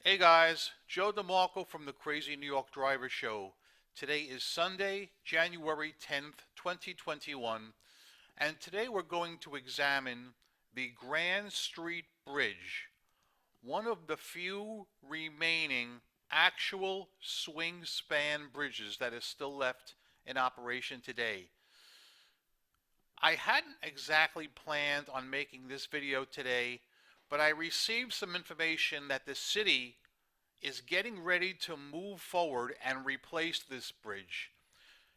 Hey guys, Joe DeMarco from the Crazy New York Driver Show. Today is Sunday, January 10th, 2021, and today we're going to examine the Grand Street Bridge, one of the few remaining actual swing span bridges that is still left in operation today. I hadn't exactly planned on making this video today, but I received some information that the city is getting ready to move forward and replace this bridge.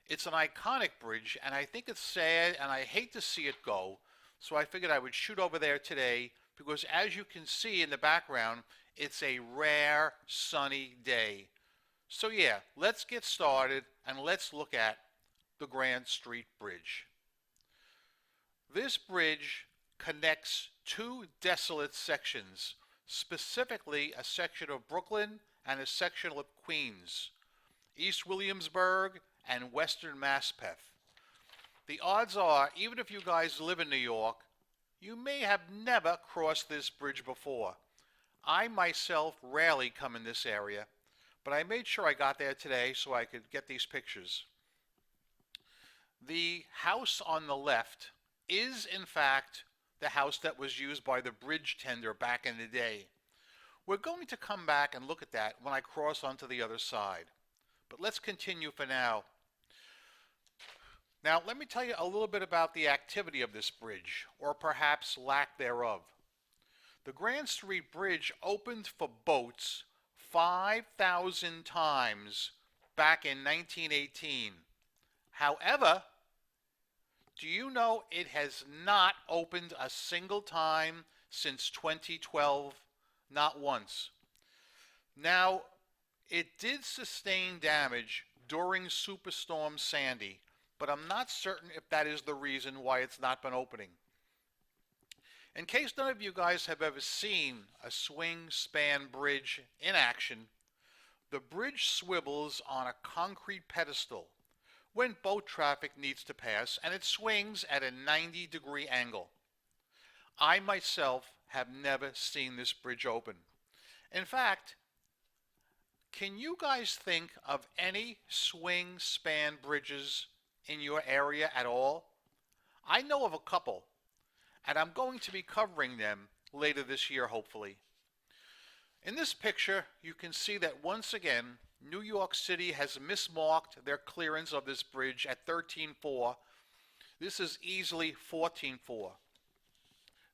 It's an iconic bridge, and I think it's sad, and I hate to see it go, so I figured I would shoot over there today because, as you can see in the background, it's a rare sunny day. So yeah, let's get started and let's look at the Grand Street Bridge. This bridge connects two desolate sections, specifically a section of Brooklyn and a section of Queens, East Williamsburg and Western Maspeth. The odds are, even if you guys live in New York, you may have never crossed this bridge before. I myself rarely come in this area, but I made sure I got there today so I could get these pictures. The house on the left is, in fact, the house that was used by the bridge tender back in the day. We're going to come back and look at that when I cross onto the other side. But let's continue for now. Now, let me tell you a little bit about the activity of this bridge, or perhaps lack thereof. The Grand Street Bridge opened for boats 5,000 times back in 1918. However, do you know it has not opened a single time since 2012? Not once. Now, it did sustain damage during Superstorm Sandy, but I'm not certain if that is the reason why it's not been opening. In case none of you guys have ever seen a swing span bridge in action, the bridge swivels on a concrete pedestal when boat traffic needs to pass, and it swings at a 90-degree angle. I myself have never seen this bridge open. In fact, can you guys think of any swing span bridges in your area at all? I know of a couple, and I'm going to be covering them later this year, hopefully. In this picture, you can see that once again, New York City has mismarked their clearance of this bridge at 13.4. This is easily 14.4.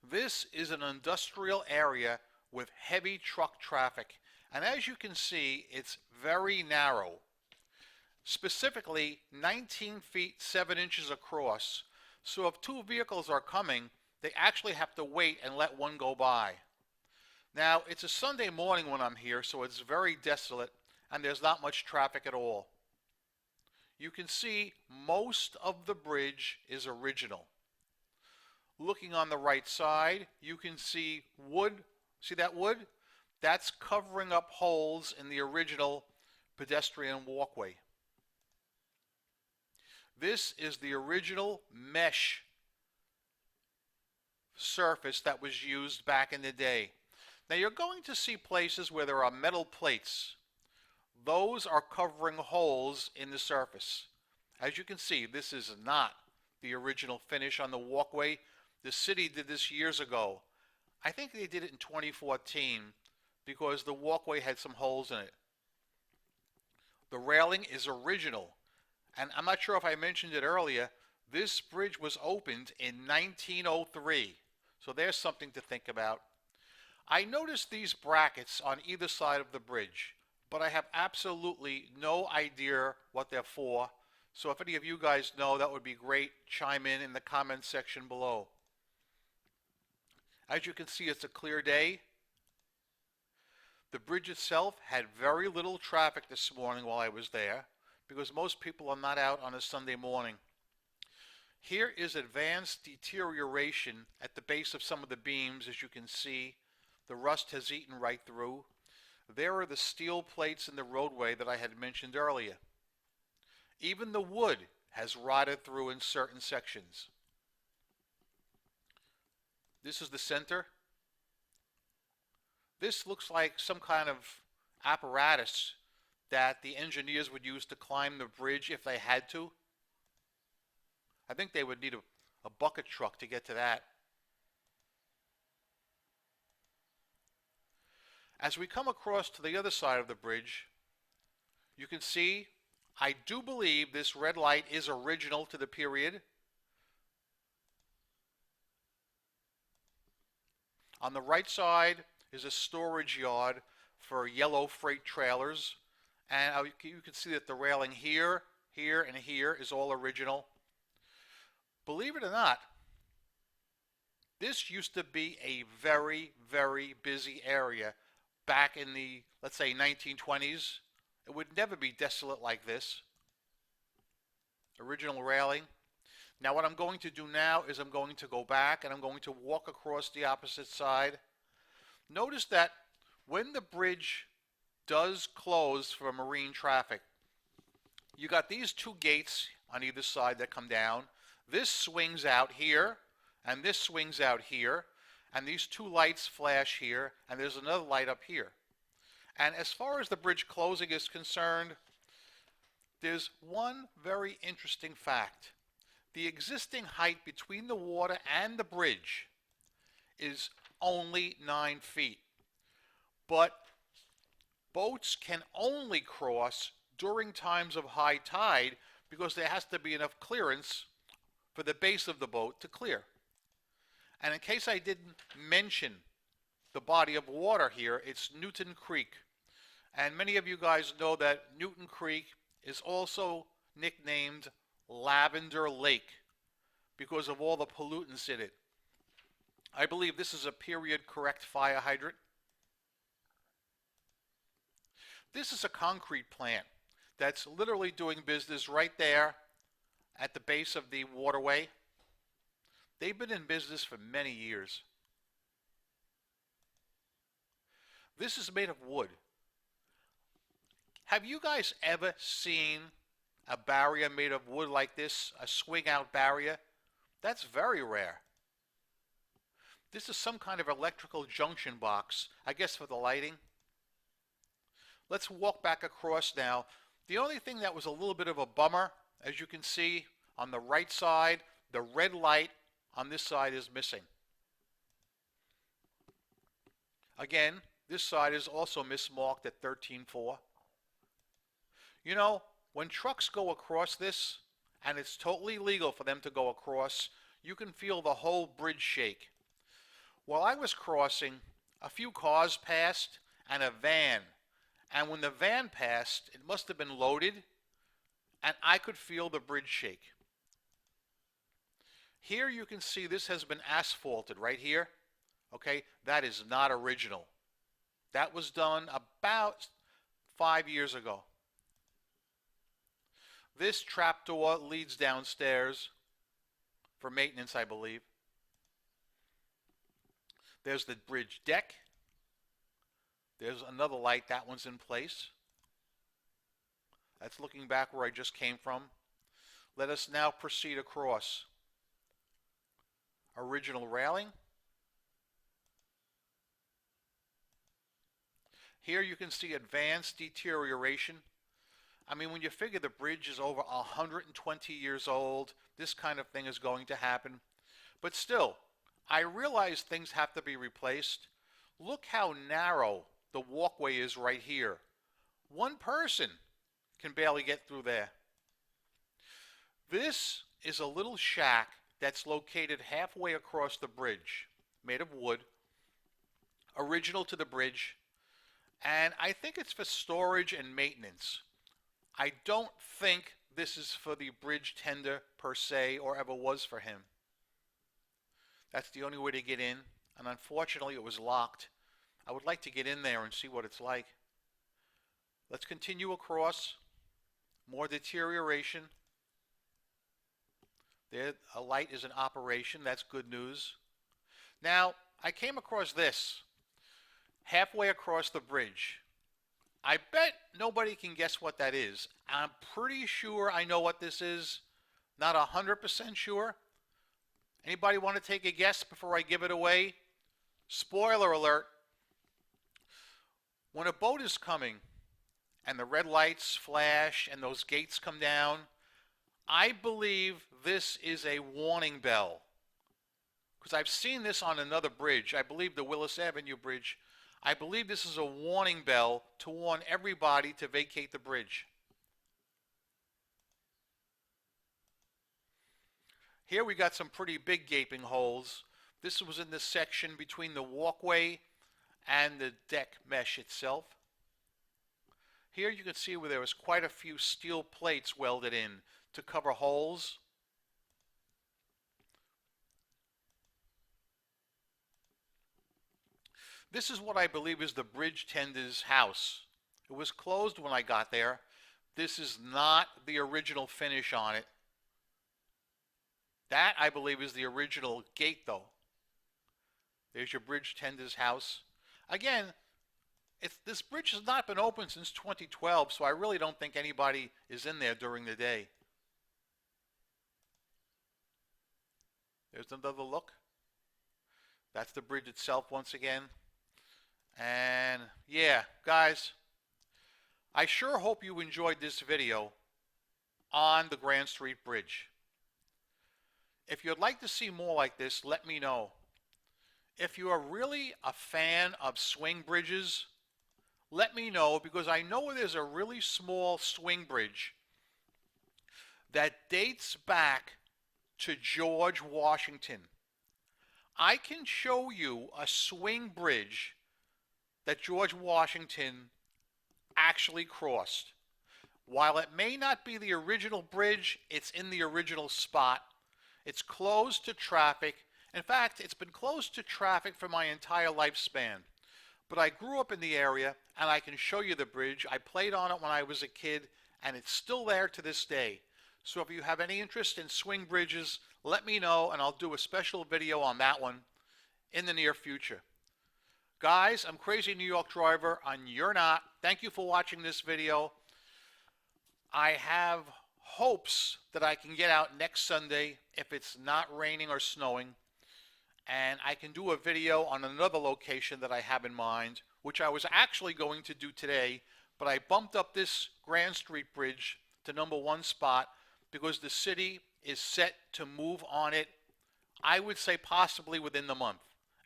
This is an industrial area with heavy truck traffic, and as you can see, it's very narrow. Specifically, 19 feet 7 inches across, so if two vehicles are coming, they actually have to wait and let one go by. Now, it's a Sunday morning when I'm here, so it's very desolate, and there's not much traffic at all. You can see most of the bridge is original. Looking on the right side, you can see wood. See that wood? That's covering up holes in the original pedestrian walkway. This is the original mesh surface that was used back in the day. Now you're going to see places where there are metal plates. Those are covering holes in the surface. As you can see, this is not the original finish on the walkway. The city did this years ago. I think they did it in 2014 because the walkway had some holes in it. The railing is original, and I'm not sure if I mentioned it earlier, this bridge was opened in 1903, so there's something to think about. I noticed these brackets on either side of the bridge, but I have absolutely no idea what they're for, so if any of you guys know, that would be great. Chime in the comment section below. As you can see, it's a clear day. The bridge itself had very little traffic this morning while I was there, because most people are not out on a Sunday morning. Here is advanced deterioration at the base of some of the beams. As you can see, the rust has eaten right through. There are the steel plates in the roadway that I had mentioned earlier. Even the wood has rotted through in certain sections. This is the center. This looks like some kind of apparatus that the engineers would use to climb the bridge if they had to. I think they would need a bucket truck to get to that. As we come across to the other side of the bridge, you can see I do believe this red light is original to the period. On the right side is a storage yard for yellow freight trailers. And you can see that the railing here, here, and here is all original. Believe it or not, this used to be a very, very busy area back in the, let's say, 1920s. It would never be desolate like this. Original railing. Now what I'm going to do now is I'm going to go back and I'm going to walk across the opposite side. Notice that when the bridge does close for marine traffic, you got these two gates on either side that come down. This swings out here, and this swings out here, and these two lights flash here, and there's another light up here. And as far as the bridge closing is concerned, there's one very interesting fact. The existing height between the water and the bridge is only 9 feet. But boats can only cross during times of high tide because there has to be enough clearance for the base of the boat to clear. And in case I didn't mention the body of water here, it's Newton Creek. And many of you guys know that Newton Creek is also nicknamed Lavender Lake because of all the pollutants in it. I believe this is a period correct fire hydrant. This is a concrete plant that's literally doing business right there at the base of the waterway. They've been in business for many years. This is made of wood. Have you guys ever seen a barrier made of wood like this, a swing out barrier? That's very rare. This is some kind of electrical junction box, I guess for the lighting. Let's walk back across now. The only thing that was a little bit of a bummer, as you can see on the right side, the red light on this side is missing. Again, this side is also mismarked at 13.4. You know, when trucks go across this, and it's totally legal for them to go across, you can feel the whole bridge shake. While I was crossing, a few cars passed and a van. And when the van passed, it must have been loaded, and I could feel the bridge shake. Here you can see this has been asphalted right here. Okay, that is not original. That was done about 5 years ago. This trapdoor leads downstairs for maintenance, I believe. There's the bridge deck. There's another light. That one's in place. That's looking back where I just came from. Let us now proceed across. Original railing. Here you can see advanced deterioration. I mean, when you figure the bridge is over 120 years old, this kind of thing is going to happen. But still, I realize things have to be replaced. Look how narrow the walkway is right here. One person can barely get through there. This is a little shack that's located halfway across the bridge, made of wood, original to the bridge, and I think it's for storage and maintenance. I don't think this is for the bridge tender per se, or ever was for him. That's the only way to get in, and unfortunately it was locked. I would like to get in there and see what it's like. Let's continue across. More deterioration. There, a light is in operation. That's good news. Now, I came across this halfway across the bridge. I bet nobody can guess what that is. I'm pretty sure I know what this is. Not 100% sure. Anybody want to take a guess before I give it away? Spoiler alert. When a boat is coming and the red lights flash and those gates come down, I believe this is a warning bell. Because I've seen this on another bridge. I believe the Willis Avenue Bridge. I believe this is a warning bell to warn everybody to vacate the bridge. Here we got some pretty big gaping holes. This was in the section between the walkway and the deck mesh itself. Here you can see where there was quite a few steel plates welded in to cover holes. This is what I believe is the bridge tender's house. It was closed when I got there. This is not the original finish on it. That, I believe, is the original gate, though. There's your bridge tender's house. Again, this bridge has not been open since 2012, so I really don't think anybody is in there during the day. There's another look. That's the bridge itself once again. And yeah, guys, I sure hope you enjoyed this video on the Grand Street Bridge. If you'd like to see more like this, let me know. If you are really a fan of swing bridges, let me know, because I know there's a really small swing bridge that dates back to George Washington. I can show you a swing bridge that George Washington actually crossed. While it may not be the original bridge, it's in the original spot. It's closed to traffic. In fact, it's been closed to traffic for my entire lifespan. But I grew up in the area, and I can show you the bridge. I played on it when I was a kid, and it's still there to this day. So if you have any interest in swing bridges, let me know, and I'll do a special video on that one in the near future. Guys, I'm Crazy New York Driver, and you're not. Thank you for watching this video. I have hopes that I can get out next Sunday if it's not raining or snowing, and I can do a video on another location that I have in mind, which I was actually going to do today, but I bumped up this Grand Street Bridge to #1 spot because the city is set to move on it, I would say possibly within the month,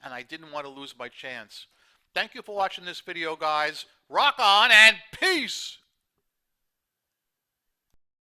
and I didn't want to lose my chance. Thank you for watching this video, guys. Rock on and peace!